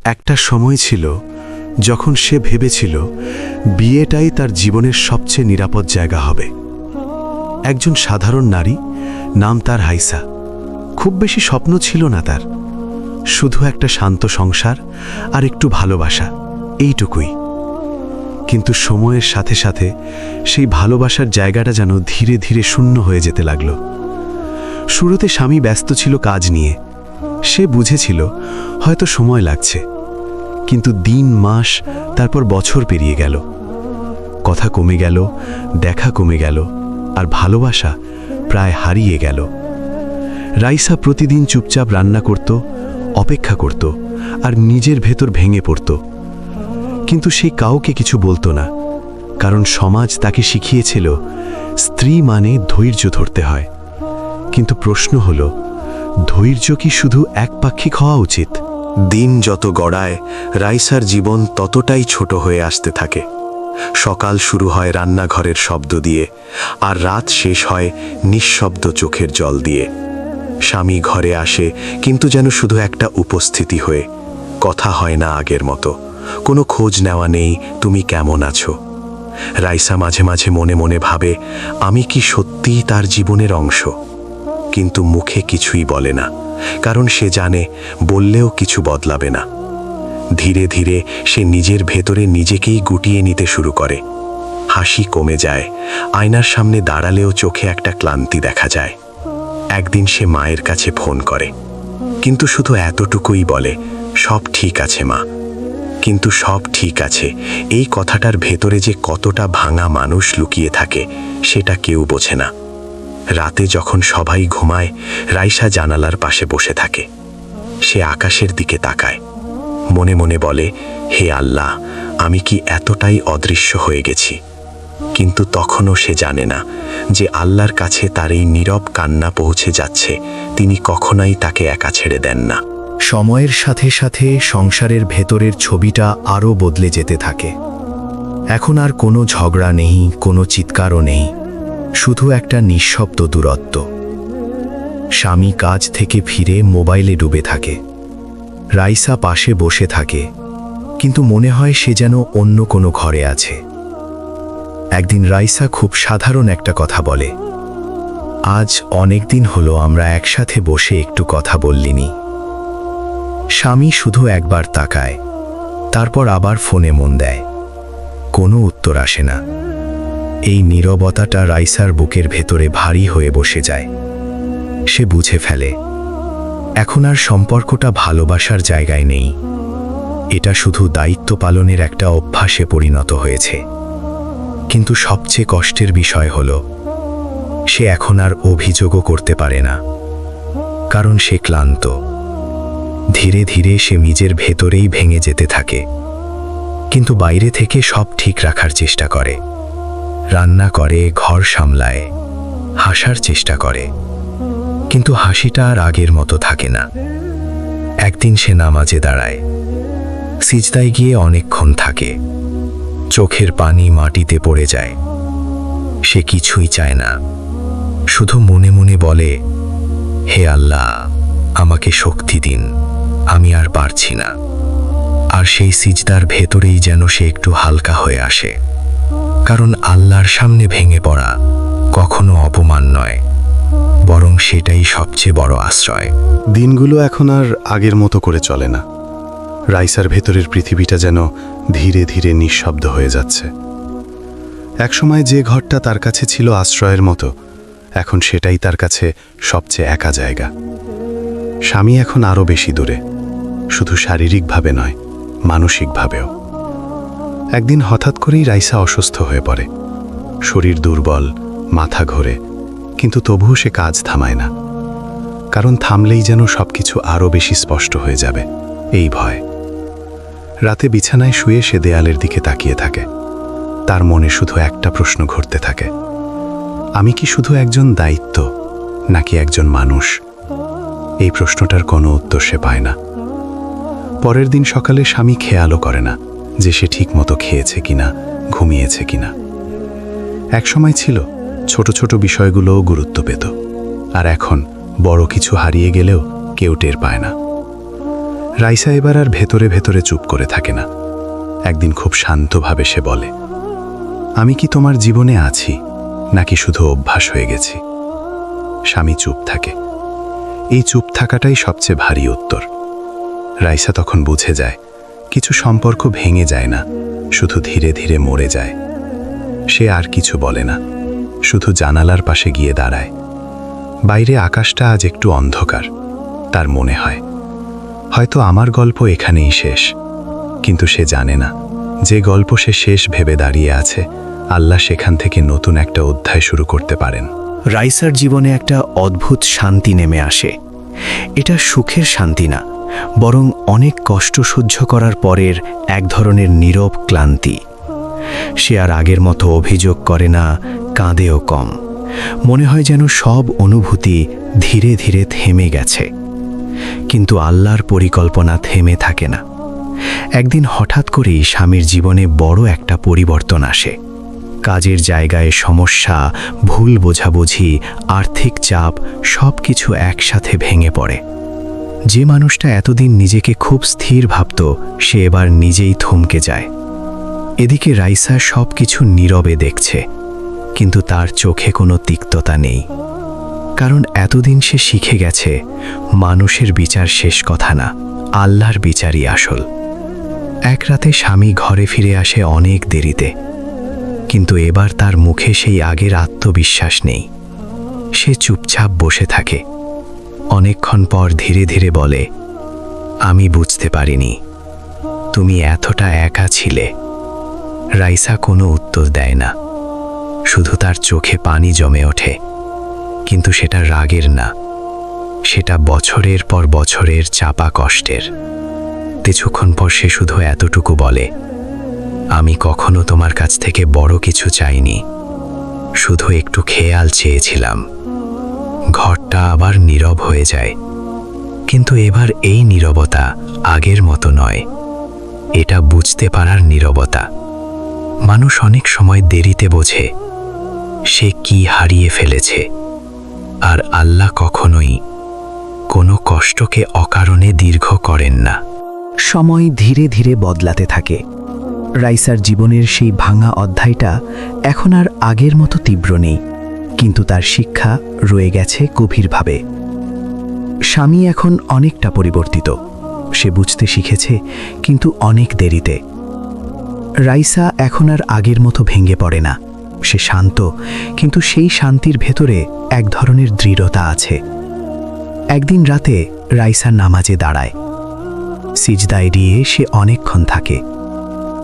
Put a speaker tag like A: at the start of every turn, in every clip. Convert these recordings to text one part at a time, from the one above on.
A: একটা সময় ছিল যখন সে ভেবেছিল বিয়েটাই তার জীবনের সবচেয়ে নিরাপদ জায়গা হবে। একজন সাধারণ নারী, নাম তার হাইসা। খুব বেশি স্বপ্ন ছিল না তার, শুধু একটা শান্ত সংসার আর একটু ভালোবাসা, এইটুকুই। কিন্তু সময়ের সাথে সাথে সেই ভালোবাসার জায়গাটা যেন ধীরে ধীরে শূন্য হয়ে যেতে লাগল। শুরুতে স্বামী ব্যস্ত ছিল কাজ নিয়ে, সে বুঝেছিল হয়তো সময় লাগছে, কিন্তু দিন মাস তারপর বছর পেরিয়ে গেল। কথা কমে গেল, দেখা কমে গেল, আর ভালোবাসা প্রায় হারিয়ে গেল। রাইসা প্রতিদিন চুপচাপ রান্না করত, অপেক্ষা করত, আর নিজের ভেতর ভেঙে পড়ত। কিন্তু সে কাউকে কিছু বলতো না, কারণ সমাজ তাকে শিখিয়েছিল স্ত্রী মানে ধৈর্য ধরতে হয়। কিন্তু প্রশ্ন হলো, ধৈর্য কি শুধু একপাক্ষিক হওয়া উচিত? দিন যত গড়ায় রাইসার জীবন ততটাই ছোট হয়ে আসতে থাকে। সকাল শুরু হয় রান্নাঘরের শব্দ দিয়ে, আর রাত শেষ হয় নিঃশব্দ চোখের জল দিয়ে। স্বামী ঘরে আসে, কিন্তু যেন শুধু একটা উপস্থিতি হয়ে। কথা হয় না আগের মতো, কোনো খোঁজ নেওয়া নেই তুমি কেমন আছো। রাইসা মাঝে মাঝে মনে মনে ভাবে, আমি কি সত্যিই তার জীবনের অংশ? কিন্তু মুখে কিছুই বলে না, কারণ সে জানে বললেও কিছু বদলাবে না। ধীরে ধীরে সে নিজের ভেতরে নিজেকেই গুটিয়ে নিতে শুরু করে। হাসি কমে যায়, আয়নার সামনে দাঁড়ালেও চোখে একটা ক্লান্তি দেখা যায়। একদিন সে মায়ের কাছে ফোন করে, কিন্তু শুধু এতটুকুই বলে, সব ঠিক আছে মা। কিন্তু সব ঠিক আছে এই কথাটার ভেতরে যে কতটা ভাঙা মানুষ লুকিয়ে থাকে সেটা কেউ বোঝে না। রাতে যখন সবাই ঘুমায়, রাইসা জানালার পাশে বসে থাকে। সে আকাশের দিকে তাকায়, মনে মনে বলে, হে আল্লাহ, আমি কি এতটাই অদৃশ্য হয়ে গেছি? কিন্তু তখনও সে জানে না যে আল্লাহর কাছে তার এই নীরব কান্না পৌঁছে যাচ্ছে, তিনি কখনোই তাকে একা ছেড়ে দেন না। সময়ের সাথে সাথে সংসারের ভেতরের ছবিটা আরও বদলে যেতে থাকে। এখন আর কোনো ঝগড়া নেই, কোনো চিৎকারও নেই, শুধু একটা নিঃশব্দ দূরত্ব। স্বামী কাজ থেকে ফিরে মোবাইলে ডুবে থাকে, রাইসা পাশে বসে থাকে, কিন্তু মনে হয় সে যেন অন্য কোনো ঘরে আছে। একদিন রাইসা খুব সাধারণ একটা কথা বলে, আজ অনেক দিন হলো আমরা একসাথে বসে একটু কথা বললিনি। স্বামী শুধু একবার তাকায়, তারপর আবার ফোনে মন দেয়। কোনো উত্তর আসে না। এই নীরবতাটা রাইসার বুকের ভেতরে ভারী হয়ে বসে যায়। সে বুঝে ফেলে, এখন আর সম্পর্কটা ভালোবাসার জায়গায় নেই, এটা শুধু দায়িত্ব পালনের একটা অভ্যাসে পরিণত হয়েছে। কিন্তু সবচেয়ে কষ্টের বিষয় হলো, সে এখন আর অভিযোগও করতে পারে না, কারণ সে ক্লান্ত। ধীরে ধীরে সে নিজের ভেতরেই ভেঙে যেতে থাকে, কিন্তু বাইরে থেকে সব ঠিক রাখার চেষ্টা করে। রান্না করে, ঘর সামলায়, হাসার চেষ্টা করে, কিন্তু হাসিটা আর আগের মতো থাকে না। একদিন সে নামাজে দাঁড়ায়, সিজদায় গিয়ে অনেকক্ষণ থাকে, চোখের পানি মাটিতে পড়ে যায়। সে কিছুই চায় না, শুধু মনে মনে বলে, হে আল্লাহ, আমাকে শক্তি দিন, আমি আর পারছি না। আর সেই সিজদার ভেতরেই যেন সে একটু হালকা হয়ে আসে, কারণ আল্লাহর সামনে ভেঙে পড়া কখনো অপমান নয়, বরং সেটাই সবচেয়ে বড় আশ্রয়। দিনগুলো এখন আর আগের মতো করে চলে না। রাইসার ভেতরের পৃথিবীটা যেন ধীরে ধীরে নিঃশব্দ হয়ে যাচ্ছে। একসময় যে ঘরটা তার কাছে ছিল আশ্রয়ের মতো, এখন সেটাই তার কাছে সবচেয়ে একা জায়গা। স্বামী এখন আরও বেশি দূরে, শুধু শারীরিকভাবে নয়, মানসিকভাবেও। একদিন হঠাৎ করেই রাইসা অসুস্থ হয়ে পড়ে। শরীর দুর্বল, মাথা ঘোরে, কিন্তু তবুও সে কাজ থামায় না, কারণ থামলেই যেন সবকিছু আরও বেশি স্পষ্ট হয়ে যাবে, এই ভয়। রাতে বিছানায় শুয়ে সে দেয়ালের দিকে তাকিয়ে থাকে। তার মনে শুধু একটা প্রশ্ন ঘুরতে থাকে, আমি কি শুধু একজন দায়িত্ব, নাকি একজন মানুষ? এই প্রশ্নটার কোনো উত্তর সে পায় না। পরের দিন সকালে স্বামী খেয়ালও করে না যে সে ঠিক মতো খেয়েছে কিনা, ঘুমিয়েছে কিনা। একসময় ছিল ছোট ছোট বিষয়গুলোও গুরুত্ব পেত, আর এখন বড় কিছু হারিয়ে গেলেও কেউ টের পায় না। রাইসা এবার আর ভেতরে ভেতরে চুপ করে থাকে না। একদিন খুব শান্তভাবে সে বলে, আমি কি তোমার জীবনে আছি, নাকি শুধু অভ্যাস হয়ে গেছি? স্বামী চুপ থাকে। এই চুপ থাকাটাই সবচেয়ে ভারী উত্তর। রাইসা তখন বুঝে যায়, কিছু সম্পর্ক ভেঙে যায় না, শুধু ধীরে ধীরে মরে যায়। সে আর কিছু বলে না, শুধু জানালার পাশে গিয়ে দাঁড়ায়। বাইরে আকাশটা আজ একটু অন্ধকার। তার মনে হয়, হয়তো আমার গল্প এখানেই শেষ। কিন্তু সে জানে না, যে গল্প সে শেষ ভেবে দাঁড়িয়ে আছে, আল্লাহ সেখান থেকে নতুন একটা অধ্যায় শুরু করতে পারেন।
B: রাইসার জীবনে একটা অদ্ভুত শান্তি নেমে আসে। এটা সুখের শান্তি না, বরং অনেক কষ্ট সহ্য করার পরের এক ধরনের নীরব ক্লান্তি। সে আর আগের মতো অভিযোগ করে না, কাঁদেও কম। মনে হয় যেন সব অনুভূতি ধীরে ধীরে থেমে গেছে। কিন্তু আল্লাহর পরিকল্পনা থেমে থাকে না। একদিন হঠাৎ করেই স্বামীর জীবনে বড় একটা পরিবর্তন আসে। কাজের জায়গায় সমস্যা, ভুল বোঝাবুঝি, আর্থিক চাপ সব কিছু একসাথে ভেঙে পড়ে। যে মানুষটা এতদিন নিজেকে খুব স্থির ভাবত, সে এবার নিজেই থমকে যায়। এদিকে রাইসা সব কিছু নীরবে দেখছে, কিন্তু তার চোখে কোনো তিক্ততা নেই। কারণ এতদিন সে শিখে গেছে, মানুষের বিচার শেষ কথা না, আল্লাহর বিচারই আসল। এক রাতে স্বামী ঘরে ফিরে আসে অনেক দেরিতে, কিন্তু এবার তার মুখে সেই আগের আত্মবিশ্বাস নেই। সে চুপচাপ বসে থাকে। অনেকক্ষণ পর ধীরে ধীরে বলে, আমি বুঝতে পারিনি তুমি এতটা একা ছিলে। রাইসা কোনো উত্তর দেয় না, শুধু তার চোখে পানি জমে ওঠে। কিন্তু সেটা রাগের না, সেটা বছরের পর বছরের চাপা কষ্টের। কিছুক্ষণ পর সে শুধু এতটুকু বলে, আমি কখনো তোমার কাছ থেকে বড় কিছু চাইনি, শুধু একটু খেয়াল চেয়েছিলাম। ঘরটা আবার নীরব হয়ে যায়। কিন্তু এবার এই নীরবতা আগের মতো নয়, এটা বুঝতে পারার নীরবতা। মানুষ অনেক সময় দেরিতে বোঝে সে কি হারিয়ে ফেলেছে, আর আল্লাহ কখনোই কোনো কষ্টকে অকারণে দীর্ঘ করেন না। সময় ধীরে ধীরে বদলাতে থাকে। রাইসার জীবনের সেই ভাঙা অধ্যায়টা এখন আর আগের মতো তীব্র নেই, কিন্তু তার শিক্ষা রয়ে গেছে গভীরভাবে। স্বামী এখন অনেকটা পরিবর্তিত। সে বুঝতে শিখেছে, কিন্তু অনেক দেরিতে। রাইসা এখন আর আগের মতো ভেঙে পড়ে না। সে শান্ত, কিন্তু সেই শান্তির ভেতরে এক ধরনের দৃঢ়তা আছে। একদিন রাতে রাইসা নামাজে দাঁড়ায়। সিজদায় দিয়ে সে অনেকক্ষণ থাকে।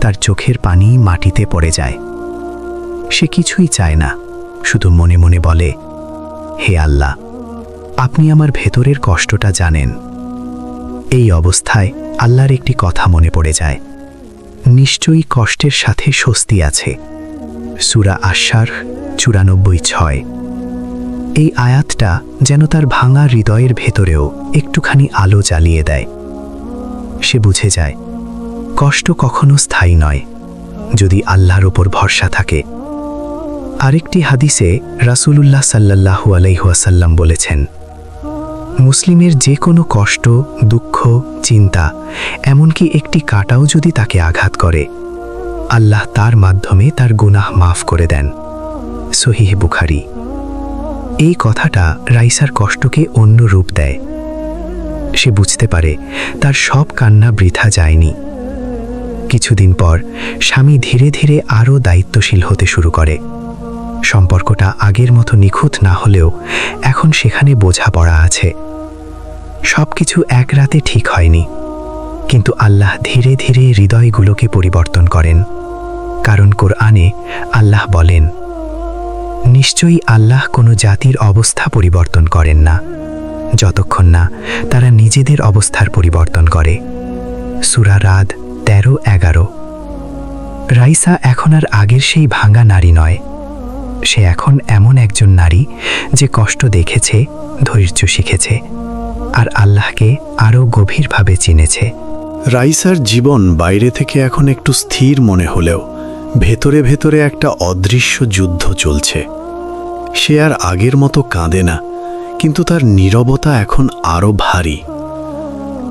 B: তার চোখের পানি মাটিতে পড়ে যায়। সে কিছুই চায় না, শুধু মনে মনে বলে, হে আল্লাহ, আপনি আমার ভেতরের কষ্টটা জানেন। এই অবস্থায় আল্লাহর একটি কথা মনে পড়ে যায়, নিশ্চয়ই কষ্টের সাথে স্বস্তি আছে। সূরা আশ-শারহ ৯৪:৬। এই আয়াতটা যেন তার ভাঙা হৃদয়ের ভেতরেও একটুখানি আলো জ্বালিয়ে দেয়। সে বুঝে যায়, কষ্ট কখনো স্থায়ী নয়, যদি আল্লাহর উপর ভরসা থাকে। আরেকটি হাদিসে রাসূলুল্লাহ সাল্লাল্লাহু আলাইহি ওয়াসাল্লাম বলেছেন, মুসলিমের যে কোনো কষ্ট, দুঃখ, চিন্তা, এমনকি একটি কাঁটাও যদি তাকে আঘাত করে, আল্লাহ তার মাধ্যমে তার গুনাহ মাফ করে দেন। সহিহ বুখারী। এই কথাটা রাইসার কষ্টকে অন্য রূপ দেয়। সে বুঝতে পারে তার সব কান্না বৃথা যায়নি। কিছুদিন পর স্বামী ধীরে ধীরে আরও দায়িত্বশীল হতে শুরু করে। সম্পর্কটা আগের মতো নিখুঁত না হলেও এখন সেখানে বোঝাপড়া আছে। সবকিছু এক রাতে ঠিক হয়নি, কিন্তু আল্লাহ ধীরে ধীরে হৃদয়গুলোকে পরিবর্তন করেন। কারণ কোরআনে আল্লাহ বলেন, নিশ্চয়ই আল্লাহ কোনো জাতির অবস্থা পরিবর্তন করেন না, যতক্ষণ না তারা নিজেদের অবস্থার পরিবর্তন করে। সূরা রাদ ১৩-১১। রাইসা এখন আর আগের সেই ভাঙা নারী নয়। সে এখন এমন একজন নারী যে কষ্ট দেখেছে, ধৈর্য শিখেছে, আর আল্লাহকে আরও গভীরভাবে চিনেছে।
A: রাইসার জীবন বাইরে থেকে এখন একটু স্থির মনে হলেও ভেতরে ভেতরে একটা অদৃশ্য যুদ্ধ চলছে। সে আর আগের মতো কাঁদে না, কিন্তু তার নীরবতা এখন আরও ভারী।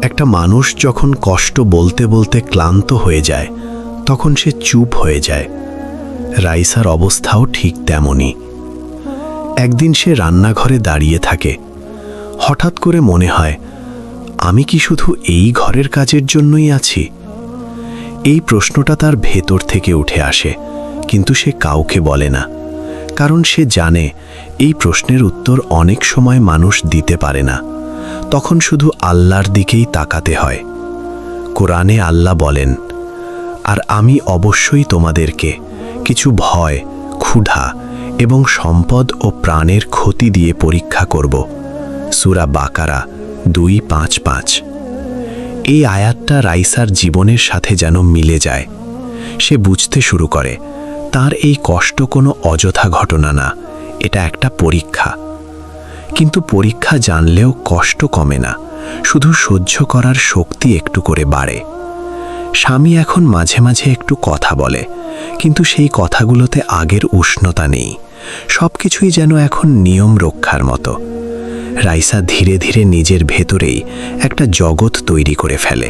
A: একটা মানুষ যখন কষ্ট বলতে বলতে ক্লান্ত হয়ে যায় তখন সে চুপ হয়ে যায়। রাইসার অবস্থাও ঠিক তেমনই। একদিন সে রান্নাঘরে দাঁড়িয়ে থাকে। হঠাৎ করে মনে হয়, আমি কি শুধু এই ঘরের কাজের জন্যই আছি? এই প্রশ্নটা তার ভেতর থেকে উঠে আসে, কিন্তু সে কাউকে বলে না, কারণ সে জানে এই প্রশ্নের উত্তর অনেক সময় মানুষ দিতে পারে না। তখন শুধু আল্লাহর দিকেই তাকাতে হয়। কোরআনে আল্লাহ বলেন, আর আমি অবশ্যই তোমাদেরকে কিছু ভয়, ক্ষুধা এবং সম্পদ ও প্রাণের ক্ষতি দিয়ে পরীক্ষা করব। সূরা বাকারা 2:5-5। এই আয়াতটা রাইসার জীবনের সাথে যেন মিলে যায়। সে বুঝতে শুরু করে তার এই কষ্ট কোনো অযথা ঘটনা না, এটা একটা পরীক্ষা। কিন্তু পরীক্ষা জানলেও কষ্ট কমে না, শুধু সহ্য করার শক্তি একটু করে বাড়ে। স্বামী এখন মাঝে মাঝে একটু কথা বলে, কিন্তু সেই কথাগুলোতে আগের উষ্ণতা নেই। সব কিছুই যেন এখন নিয়ম রক্ষার মতো। রাইসা ধীরে ধীরে নিজের ভেতরেই একটা জগৎ তৈরি করে ফেলে,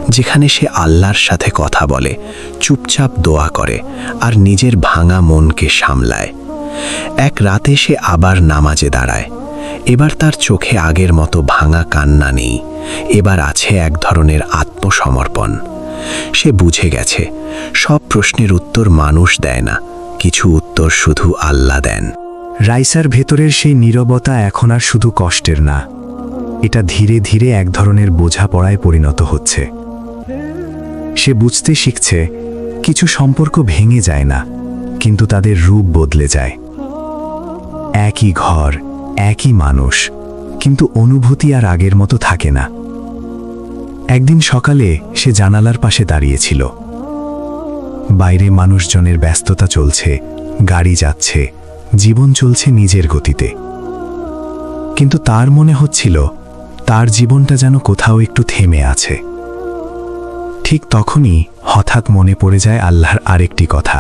A: যেখানে সে আল্লাহর সাথে কথা বলে, চুপচাপ দোয়া করে আর নিজের ভাঙা মনকে সামলায়। এক রাতে সে আবার নামাজে দাঁড়ায়। এবার তার চোখে আগের মতো ভাঙা কান্না নেই, এবার আছে এক ধরনের আত্মসমর্পণ। সে বুঝে গেছে সব প্রশ্নের উত্তর মানুষ দেয় না, কিছু উত্তর শুধু আল্লাহ দেন।
B: রাইসার ভেতরের সেই নীরবতা এখন আর শুধু কষ্টের না, এটা ধীরে ধীরে এক ধরনের বোঝাপড়ায় পরিণত হচ্ছে। সে বুঝতে শিখছে কিছু সম্পর্ক ভেঙে যায় না, কিন্তু তাদের রূপ বদলে যায়। একই ঘর, একই মানুষ, কিন্তু অনুভূতি আর আগের মতো থাকে না। একদিন সকালে সে জানালার পাশে দাঁড়িয়েছিল। বাইরে মানুষজনের ব্যস্ততা চলছে, গাড়ি যাচ্ছে, জীবন চলছে নিজের গতিতে। কিন্তু তার মনে হচ্ছিল তার জীবনটা যেন কোথাও একটু থেমে আছে। ঠিক তখনই হঠাৎ মনে পড়ে যায় আল্লাহর আরেকটি কথা,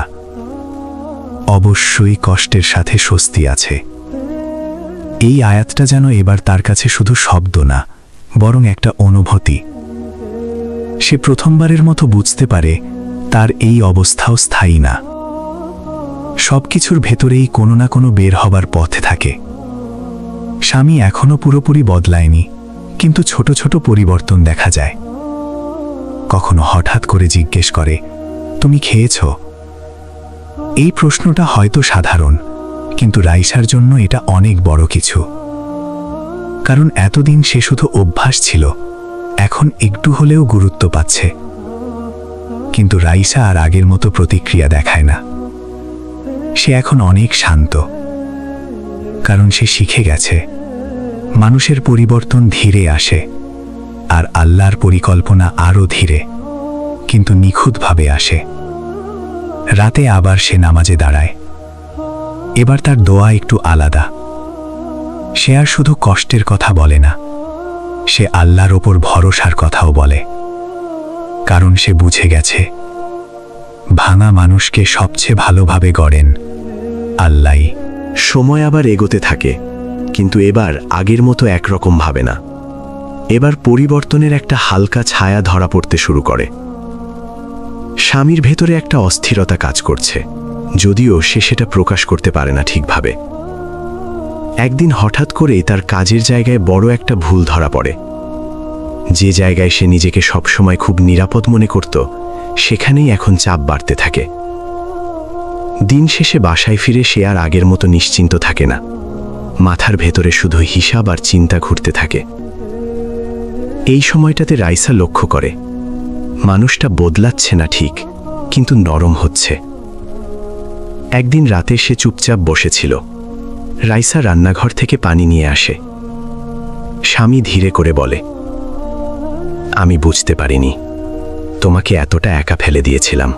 B: অবশ্যই কষ্টের সাথে স্বস্তি আছে। এই আয়াতটা যেন এবার তার কাছে শুধু শব্দ না, বরং একটা অনুভূতি। সে প্রথমবারের মতো বুঝতে পারে তার এই অবস্থাও স্থায়ী না। সবকিছুর ভেতরেই কোনো না কোনো বের হবার পথে থাকে। স্বামী এখনো পুরোপুরি বদলায়নি, কিন্তু ছোট ছোট পরিবর্তন দেখা যায়। কখনো হঠাৎ করে জিজ্ঞেস করে, তুমি খেয়েছ? এই প্রশ্নটা হয়তো সাধারণ, কিন্তু রাইসার জন্য এটা অনেক বড় কিছু। কারণ এতদিন সে শুধু অভ্যাস ছিল, এখন একটু হলেও গুরুত্ব পাচ্ছে। কিন্তু রাইসা আর আগের মতো প্রতিক্রিয়া দেখায় না। সে এখন অনেক শান্ত, কারণ সে শিখে গেছে মানুষের পরিবর্তন ধীরে আসে, আর আল্লাহর পরিকল্পনা আরও ধীরে কিন্তু নিখুঁতভাবে আসে। রাতে আবার সে নামাজে দাঁড়ায়। এবার তার দোয়া একটু আলাদা। সে আর শুধু কষ্টের কথা বলে না, সে আল্লাহর ওপর ভরসার কথাও বলে। কারণ সে বুঝে গেছে ভাঙা মানুষকে সবচেয়ে ভালোভাবে গড়েন আল্লাহই।
A: সময় আবার এগোতে থাকে, কিন্তু এবার আগের মতো একরকম ভাবে না। এবার পরিবর্তনের একটা হালকা ছায়া ধরা পড়তে শুরু করে। স্বামীর ভেতরে একটা অস্থিরতা কাজ করছে, যদিও সে সেটা প্রকাশ করতে পারে না ঠিকভাবে। একদিন হঠাৎ করেই তার কাজের জায়গায় বড় একটা ভুল ধরা পড়ে। যে জায়গায় সে নিজেকে সবসময় খুব নিরাপদ মনে করত, সেখানেই এখন চাপ বাড়তে থাকে। দিন শেষে বাসায় ফিরে সে আর আগের মতো নিশ্চিন্ত থাকে না। মাথার ভেতরে শুধু হিসাব আর চিন্তা ঘুরতে থাকে। এই সময়টাতে রাইসা লক্ষ্য করে মানুষটা বদলাচ্ছে না ঠিক, কিন্তু নরম হচ্ছে। একদিন রাতে সে চুপচাপ বসেছিল। রাইসা রান্নাঘর থেকে পানি নিয়ে আসে। স্বামী ধীরে করে বলে, আমি বুঝতে পারিনি তোমাকে এতটা একা ফেলে দিয়েছিলাম।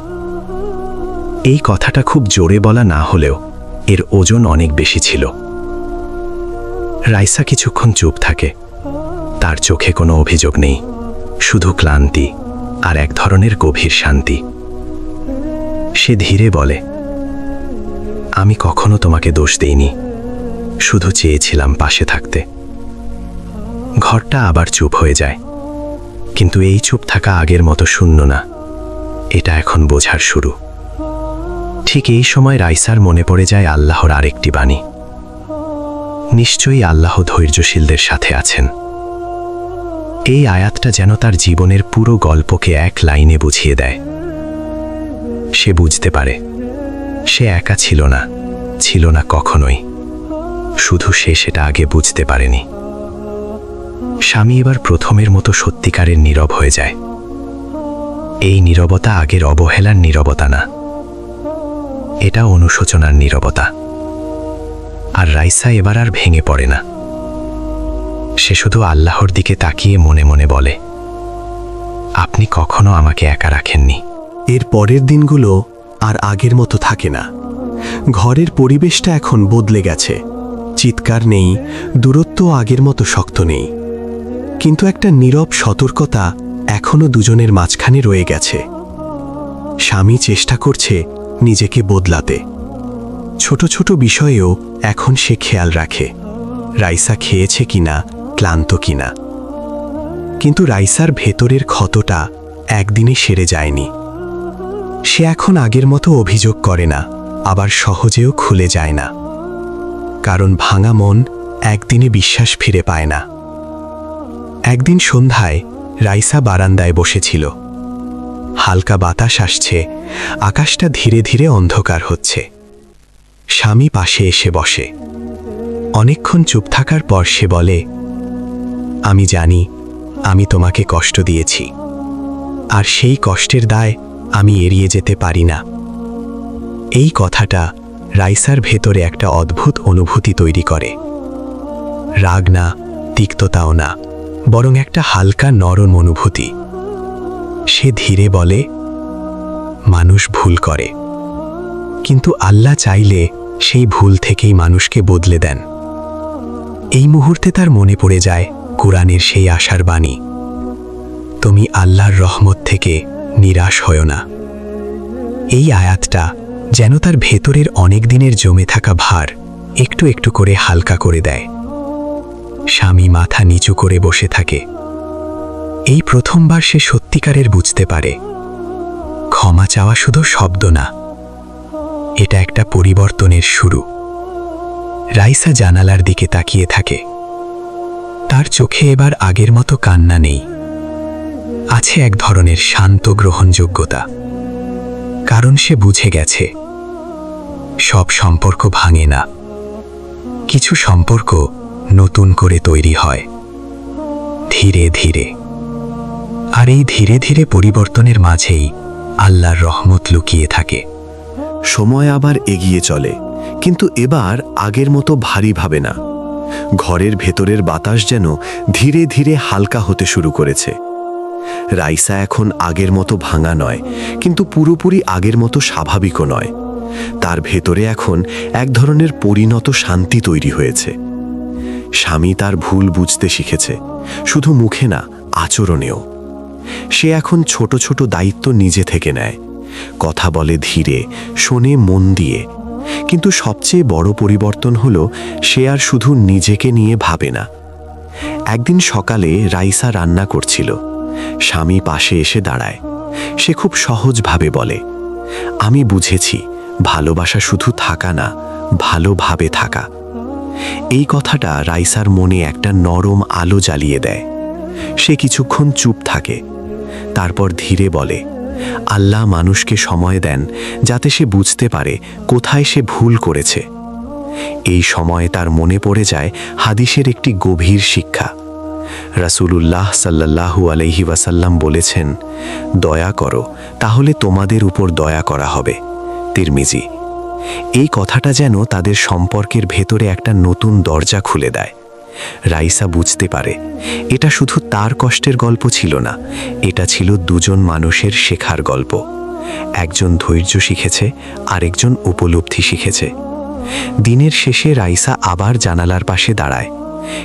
A: এই কথাটা খুব জোরে বলা না হলেও এর ওজন অনেক বেশি ছিল। রাইসা কিছুক্ষণ চুপ থাকে। তার চোখে কোনো অভিযোগ নেই, শুধু ক্লান্তি আর এক ধরনের গভীর শান্তি। সে ধীরে বলে, আমি কখনো তোমাকে দোষ দেইনি, শুধু চেয়েছিলাম পাশে থাকতে। ঘরটা আবার চুপ হয়ে যায়।
B: কিন্তু এই চুপ থাকা আগের মতো শূন্য না, এটা এখন বোঝার শুরু। ঠিক এই সময় রাইসার মনে পড়ে যায় আল্লাহর আরেকটি বাণী, নিশ্চয়ই আল্লাহ ধৈর্যশীলদের সাথে আছেন। এই আয়াতটা যেন তার জীবনের পুরো গল্পকে এক লাইনে বুঝিয়ে দেয়। সে বুঝতে পারে সে একা ছিল না কখনোই, শুধু সে সেটা আগে বুঝতে পারেনি। স্বামী এবার প্রথমের মতো সত্যিকারের নীরব হয়ে যায়। এই নীরবতা আগের অবহেলার নীরবতা না, এটা অনুশোচনার নীরবতা। আর রাইসা এবার আর ভেঙে পড়ে না। সে শুধু আল্লাহর দিকে তাকিয়ে মনে মনে বলে, আপনি কখনো আমাকে একা রাখেননি।
A: এর পরের দিনগুলো আর আগের মতো থাকে না। ঘরের পরিবেশটা এখন বদলে গেছে। চিৎকার নেই, দূরত্ব আগের মতো শক্ত নেই, কিন্তু একটা নীরব সতর্কতা এখনো দুজনের মাঝখানে রয়ে গেছে। স্বামী চেষ্টা করছে নিজেকে বদলাতে। ছোট ছোট বিষয়েও এখন সে খেয়াল রাখে, রাইসা খেয়েছে কিনা, ক্লান্ত কিনা। কিন্তু রাইসার ভেতরের ক্ষতটা একদিনে সেরে যায়নি। সে এখন আগের মতো অভিযোগ করে না, আবার সহজেও খুলে যায় না, কারণ ভাঙা মন একদিনে বিশ্বাস ফিরে পায় না। একদিন সন্ধ্যায় রাইসা বারান্দায় বসেছিল। হালকা বাতাস আসছে, আকাশটা ধীরে ধীরে অন্ধকার হচ্ছে। স্বামী পাশে এসে বসে। অনেকক্ষণ চুপ থাকার পর সে বলে, আমি জানি আমি তোমাকে কষ্ট দিয়েছি, আর সেই কষ্টের দায় আমি এড়িয়ে যেতে পারি না। এই কথাটা রাইসার ভেতরে একটা অদ্ভুত অনুভূতি তৈরি করে। রাগ না, তিক্ততাও না, বরং একটা হালকা নরম অনুভূতি। সে ধীরে বলে, মানুষ ভুল করে, কিন্তু আল্লাহ চাইলে সেই ভুল থেকেই মানুষকে বদলে দেন। এই মুহূর্তে তার মনে পড়ে যায় কুরআনের সেই আশার বাণী, তুমি আল্লাহর রহমত থেকে নিরাশ হয়ো না। এই আয়াতটা যেন তার ভেতরের অনেক দিনের জমে থাকা ভার একটু একটু করে হালকা করে দেয়। স্বামী মাথা নিচু করে বসে থাকে। এই প্রথমবার সে সত্যিকারের বুঝতে পারে, ক্ষমা চাওয়া শুধু শব্দ না, এটা একটা পরিবর্তনের শুরু। রাইসা জানালার দিকে তাকিয়ে থাকে। তার চোখে এবার আগের মতো কান্না নেই, আছে এক ধরনের শান্ত গ্রহণযোগ্যতা। কারণ সে বুঝে গেছে, সব সম্পর্ক ভাঙে না, কিছু সম্পর্ক নতুন করে তৈরি হয় ধীরে ধীরে। আর এই ধীরে ধীরে পরিবর্তনের মাঝেই আল্লাহর রহমত লুকিয়ে থাকে।
C: সময় আবার এগিয়ে চলে, কিন্তু এবার আগের মতো ভারী ভাবে না। ঘরের ভেতরের বাতাস যেন ধীরে ধীরে হালকা হতে শুরু করেছে। রাইসা এখন আগের মতো ভাঙা নয়, কিন্তু পুরোপুরি আগের মতো স্বাভাবিকও নয়। তার ভেতরে এখন এক ধরনের পরিণত শান্তি তৈরি হয়েছে। স্বামী তার ভুল বুঝতে শিখেছে, শুধু মুখে না, আচরণেও। সে এখন ছোট ছোট দায়িত্ব নিজে থেকে নেয়, কথা বলে ধীরে, শোনে মন দিয়ে। কিন্তু সবচেয়ে বড় পরিবর্তন হলো, সে আর শুধু নিজেকে নিয়ে ভাবে না। একদিন সকালে রাইসা রান্না করছিল। স্বামী পাশে এসে দাঁড়ায়। সে খুব সহজভাবে বলে, আমি বুঝেছি ভালোবাসা শুধু থাকা না, ভালোভাবে থাকা। এই কথাটা রাইসার মনে একটা নরম আলো জ্বালিয়ে দেয়। সে কিছুক্ষণ চুপ থাকে, তারপর ধীরে বলে, আল্লাহ মানুষকে সময় দেন যাতে সে বুঝতে পারে কোথায় সে ভুল করেছে। এই সময় তার মনে পড়ে যায় হাদিসের একটি গভীর শিক্ষা। রাসূলুল্লাহ সাল্লাল্লাহু আলাইহি ওয়াসাল্লাম বলেছেন, দয়া করো তাহলে তোমাদের উপর দয়া করা হবে। তিরমিজি। এই কথাটা যেন তাদের সম্পর্কের ভেতরে একটা নতুন দরজা খুলে দেয়। রাইসা বুঝতে পারে এটা শুধু তার কষ্টের গল্প ছিল না, এটা ছিল দুজন মানুষের শেখার গল্প। একজন ধৈর্য শিখেছে, আরেকজন উপলব্ধি শিখেছে। দিনের শেষে রাইসা আবার জানালার পাশে দাঁড়ায়,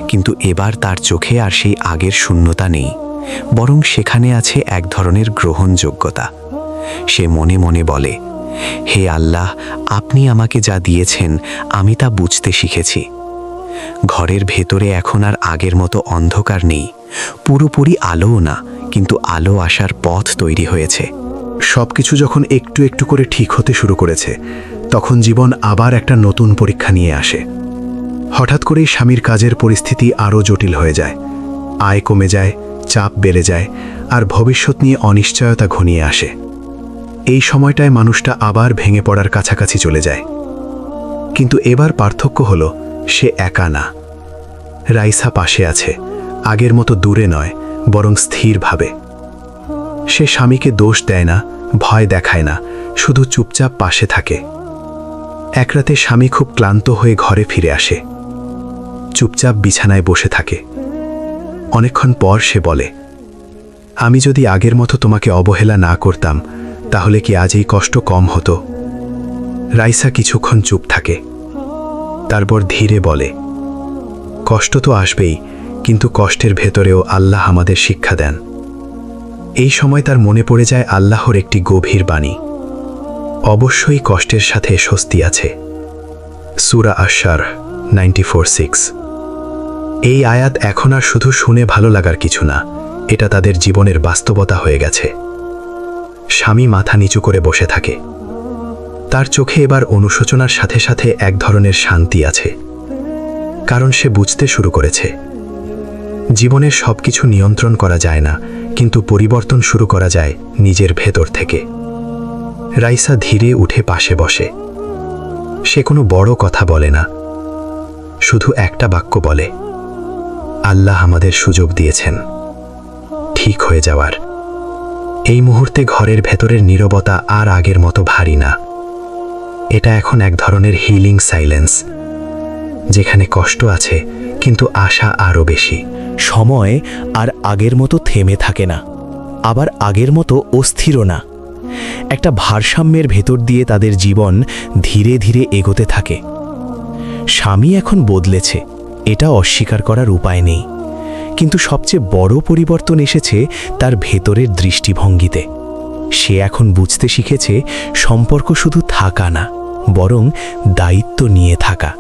C: কিন্তু এবার তার চোখে আর সেই আগের শূন্যতা নেই, বরং সেখানে আছে এক ধরনের গ্রহণযোগ্যতা। সে মনে মনে বলে, হে আল্লাহ, আপনি আমাকে যা দিয়েছেন আমি তা বুঝতে শিখেছি। ঘরের ভেতরে এখন আর আগের মতো অন্ধকার নেই,
B: পুরোপুরি আলোও না, কিন্তু আলো আসার পথ তৈরি হয়েছে।
A: সবকিছু যখন একটু একটু করে ঠিক হতে শুরু করেছে, তখন জীবন আবার একটা নতুন পরীক্ষা নিয়ে আসে। হঠাৎ করেই স্বামীর কাজের পরিস্থিতি আরও জটিল হয়ে যায়। আয় কমে যায়, চাপ বেড়ে যায়, আর ভবিষ্যৎ নিয়ে অনিশ্চয়তা ঘনিয়ে আসে। এই সময়টায় মানুষটা আবার ভেঙে পড়ার কাছাকাছি চলে যায়। কিন্তু এবার পার্থক্য হলো, সে একা না। রাইসা পাশে আছে, আগের মতো দূরে নয়, বরং স্থিরভাবে। সে স্বামীকে দোষ দেয় না, ভয় দেখায় না, শুধু চুপচাপ পাশে থাকে। এক রাতে স্বামী খুব ক্লান্ত হয়ে ঘরে ফিরে আসে। চুপচাপ বিছানায় বসে থাকে। অনেকক্ষণ পর সে বলে, আমি যদি আগের মতো তোমাকে অবহেলা না করতাম, তাহলে কি আজ এই কষ্ট কম হতো? রাইসা কিছুক্ষণ চুপ থাকে, তারপর ধীরে বলে, কষ্ট তো আসবেই, কিন্তু কষ্টের ভেতরেও আল্লাহ আমাদের শিক্ষা দেন। এই সময় তার মনে পড়ে যায় আল্লাহর একটি গভীর বাণী, অবশ্যই কষ্টের সাথে স্বস্তি আছে। সূরা আশ-শারহ 94:6। এই আয়াত এখন আর শুধু শুনে ভালো লাগার কিছু না, এটা তাদের জীবনের বাস্তবতা হয়ে গেছে। স্বামী মাথা নিচু করে বসে থাকে। তার চোখে এবার অনুশোচনার সাথে সাথে এক ধরনের শান্তি আছে, কারণ সে বুঝতে শুরু করেছে, জীবনের সবকিছু নিয়ন্ত্রণ করা যায় না, কিন্তু পরিবর্তন শুরু করা যায় নিজের ভেতর থেকে। রাইসা ধীরে উঠে পাশে বসে। সে কোনো বড় কথা বলে না, শুধু একটা বাক্য বলে, আল্লাহ আমাদের সুযোগ দিয়েছেন ঠিক হয়ে যাওয়ার। এই মুহূর্তে ঘরের ভেতরের নীরবতা আর আগের মতো ভারী না। এটা এখন এক ধরনের হিলিং সাইলেন্স, যেখানে কষ্ট আছে কিন্তু আশা আরও বেশি।
B: সময় আর আগের মতো থেমে থাকে না, আবার আগের মতো অস্থিরও না। একটা ভারসাম্যের ভেতর দিয়ে তাদের জীবন ধীরে ধীরে এগোতে থাকে। স্বামী এখন বদলেছে, এটা অস্বীকার করার উপায় নেই, কিন্তু সবচেয়ে বড় পরিবর্তন এসেছে তার ভেতরের দৃষ্টিভঙ্গিতে। সে এখন বুঝতে শিখেছে সম্পর্ক শুধু থাকা না, বরং দায়িত্ব নিয়ে থাকা।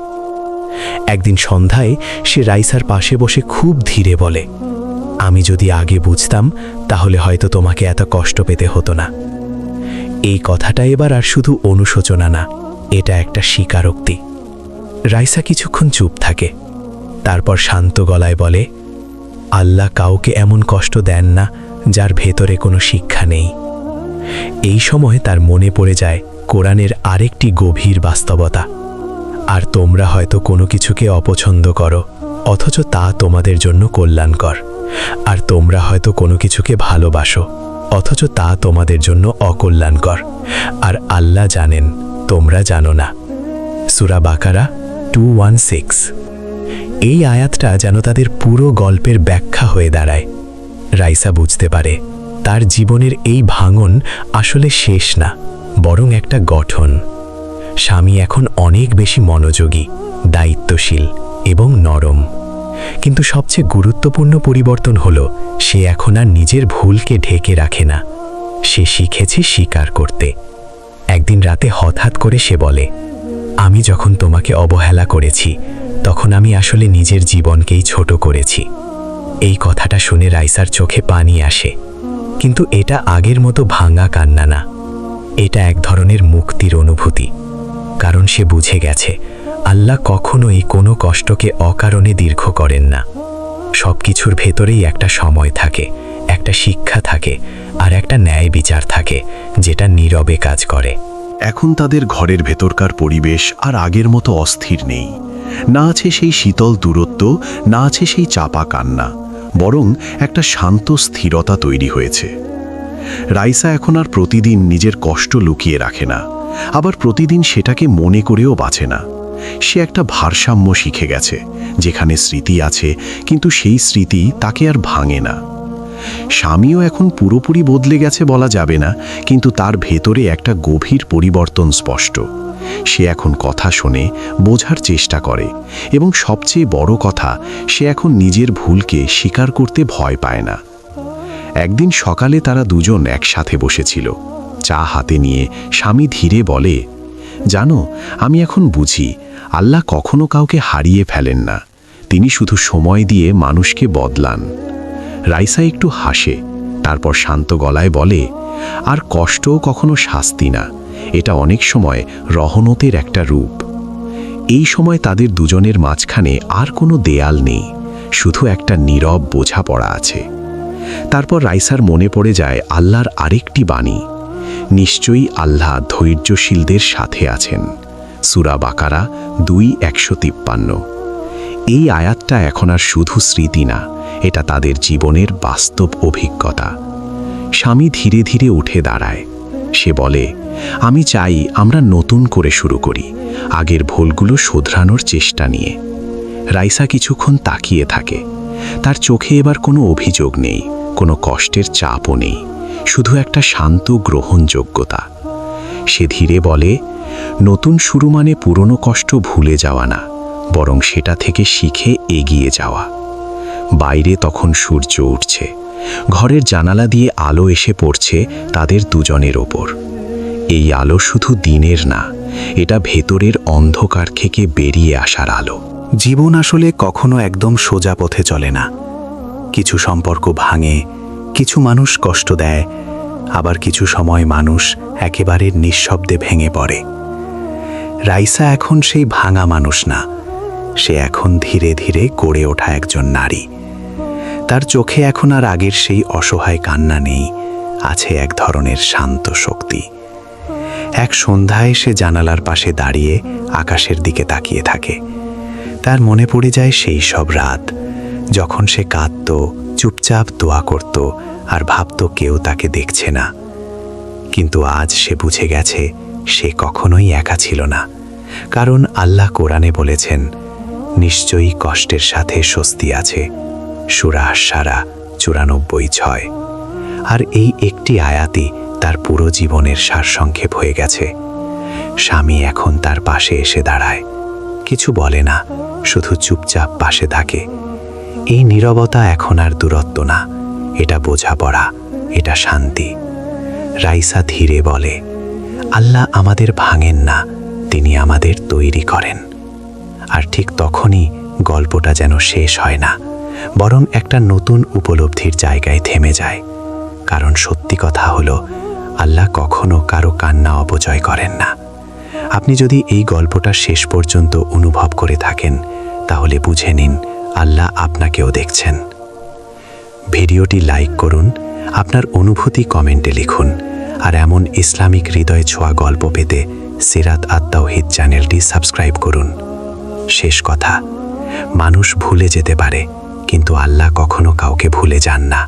B: একদিন সন্ধ্যায় সে রাইসার পাশে বসে খুব ধীরে বলে, আমি যদি আগে বুঝতাম, তাহলে হয়তো তোমাকে এত কষ্ট পেতে হতো না। এই কথাটা এবার আর শুধু অনুশোচনা না, এটা একটা স্বীকারোক্তি। রাইসা কিছুক্ষণ চুপ থাকে, তারপর শান্ত গলায় বলে, আল্লাহ কাউকে এমন কষ্ট দেন না যার ভেতরে কোনো শিক্ষা নেই। এই সময় তার মনে পড়ে যায় কোরআনের আরেকটি গভীর বাস্তবতা, আর তোমরা হয়তো কোনো কিছুকে অপছন্দ করো, অথচ তা তোমাদের জন্য কল্যাণকর। আর তোমরা হয়তো কোনো কিছুকে ভালোবাসো, অথচ তা তোমাদের জন্য অকল্যাণকর। আর আল্লাহ জানেন, তোমরা জানো না। সূরা বাকারা 2:16। এই আয়াতটা যেন তাদের পুরো গল্পের ব্যাখ্যা হয়ে দাঁড়ায়। রাইসা বুঝতে পারে তার জীবনের এই ভাঙন আসলে শেষ না, বরং একটা গঠন। স্বামী এখন অনেক বেশি মনোযোগী, দায়িত্বশীল এবং নরম। কিন্তু সবচেয়ে গুরুত্বপূর্ণ পরিবর্তন হলো, সে এখন আর নিজের ভুলকে ঢেকে রাখে না, সে শিখেছে স্বীকার করতে। একদিন রাতে হঠাৎ করে সে বলে, আমি যখন তোমাকে অবহেলা করেছি, তখন আমি আসলে নিজের জীবনকেই ছোট করেছি। এই কথাটা শুনে রাইসার চোখে পানি আসে, কিন্তু এটা আগের মতো ভাঙা কান্না না, এটা এক ধরনের মুক্তির অনুভূতি। কারণ সে বুঝে গেছে, আল্লাহ কখনোই কোনো কষ্টকে অকারণে দীর্ঘ করেন না। সব কিছুর ভেতরেই একটা সময় থাকে, একটা শিক্ষা থাকে, আর একটা ন্যায় বিচার থাকে, যেটা নীরবে কাজ করে।
C: এখন তাদের ঘরের ভেতরকার পরিবেশ আর আগের মতো অস্থির নেই। না আছে সেই শীতল দূরত্ব, না আছে সেই চাপা কান্না, বরং একটা শান্ত স্থিরতা তৈরি হয়েছে। রাইসা এখন আর প্রতিদিন নিজের কষ্ট লুকিয়ে রাখে না, আবার প্রতিদিন সেটাকে মনে করেও বাঁচে না। সে একটা ভারসাম্য শিখে গেছে, যেখানে স্মৃতি আছে, কিন্তু সেই স্মৃতি তাকে আর ভাঙে না। স্বামীও এখন পুরোপুরি বদলে গেছে বলা যাবে না, কিন্তু তার ভেতরে একটা গভীর পরিবর্তন স্পষ্ট। সে এখন কথা শোনে, বোঝার চেষ্টা করে, এবং সবচেয়ে বড় কথা, সে এখন নিজের ভুলকে স্বীকার করতে ভয় পায় না। একদিন সকালে তারা দুজন একসাথে বসেছিল, চা হাতে নিয়ে স্বামী ধীরে বলে, জানো, আমি এখন বুঝি আল্লাহ কখনো কাউকে হারিয়ে ফেলেন না, তিনি শুধু সময় দিয়ে মানুষকে বদলান।
D: রাইসা একটু হাসে, তারপর শান্ত গলায় বলে, আর কষ্টও কখনো শাস্তি না, এটা অনেক সময় রহমতের একটা রূপ। এই সময় তাদের দুজনের মাঝখানে আর কোনো দেয়াল নেই, শুধু একটা নীরব বোঝাপড়া আছে। তারপর রাইসার মনে পড়ে যায় আল্লাহর আরেকটি বাণী, নিশ্চয়ই আল্লাহ ধৈর্যশীলদের সাথে আছেন। সূরা বাকারা 2:153। এই আয়াতটা এখন আর শুধু স্মৃতি না, এটা তাদের জীবনের বাস্তব অভিজ্ঞতা। স্বামী ধীরে ধীরে উঠে দাঁড়ায়। সে বলে, আমি চাই আমরা নতুন করে শুরু করি, আগের ভুলগুলো শোধরানোর চেষ্টা নিয়ে। রাইসা কিছুক্ষণ তাকিয়ে থাকে। তার চোখে এবার কোনো অভিযোগ নেই, কোনো কষ্টের চাপও নেই, শুধু একটা শান্ত গ্রহণযোগ্যতা। সে ধীরে বলে, নতুন শুরু মানে পুরনো কষ্ট ভুলে যাওয়া না, বরং সেটা থেকে শিখে এগিয়ে যাওয়া। বাইরে তখন সূর্য উঠছে, ঘরের জানালা দিয়ে আলো এসে পড়ছে তাদের দুজনের ওপর। এই আলো শুধু দিনের না, এটা ভেতরের অন্ধকার থেকে বেরিয়ে আসার আলো।
A: জীবন আসলে কখনো একদম সোজা পথে চলে না। কিছু সম্পর্ক ভাঙে, কিছু মানুষ কষ্ট দেয়, আবার কিছু সময় মানুষ একেবারে নিঃশব্দে ভেঙে পড়ে। রাইসা এখন সেই ভাঙা মানুষ না, সে এখন ধীরে ধীরে গড়ে ওঠা একজন নারী। তার চোখে এখন আর আগের সেই অসহায় কান্না নেই, আছে এক ধরনের শান্ত শক্তি। এক সন্ধ্যায় সে জানালার পাশে দাঁড়িয়ে আকাশের দিকে তাকিয়ে থাকে। তার মনে পড়ে যায় সেই সব রাত, যখন সে কাঁদত, চুপচাপ দোয়া করত আর ভাবত কেউ তাকে দেখছে না। কিন্তু আজ সে বুঝে গেছে সে কখনোই একা ছিল না, কারণ আল্লাহ কোরআনে বলেছেন, নিশ্চয়ই কষ্টের সাথে স্বস্তি আছে। সূরা আশ-শারা 94:6। আর এই একটি আয়াতই তার পুরো জীবনের সারসংক্ষেপ হয়ে গেছে। স্বামী এখন তার পাশে এসে দাঁড়ায়, কিছু বলে না, শুধু চুপচাপ পাশে থাকে। এই নীরবতা এখন আর দূরত্ব না, এটা বোঝাপড়া, এটা শান্তি। রাইসা ধীরে বলে, আল্লাহ আমাদের ভাঙেন না, তিনি আমাদের তৈরি করেন। আর ঠিক তখনই গল্পটা যেন শেষ হয় না, বরং একটা নতুন উপলব্ধির জায়গায় থেমে যায়। কারণ সত্যি কথা হলো, আল্লাহ কখনো কারো কান্না অপচয় করেন না। আপনি যদি এই গল্পটা শেষ পর্যন্ত অনুভব করে থাকেন, তাহলে বুঝে নিন আল্লাহ আপনাকেও দেখছেন। ভিডিওটি লাইক করুন, আপনার অনুভূতি কমেন্টে লিখুন, আর এমন ইসলামিক হৃদয় ছোঁয়া গল্প পেতে সিরাত আত-তাওহীদ চ্যানেলটি সাবস্ক্রাইব করুন। শেষ কথা, মানুষ ভুলে যেতে পারে, কিন্তু আল্লাহ কখনো কাউকে ভুলে যান না।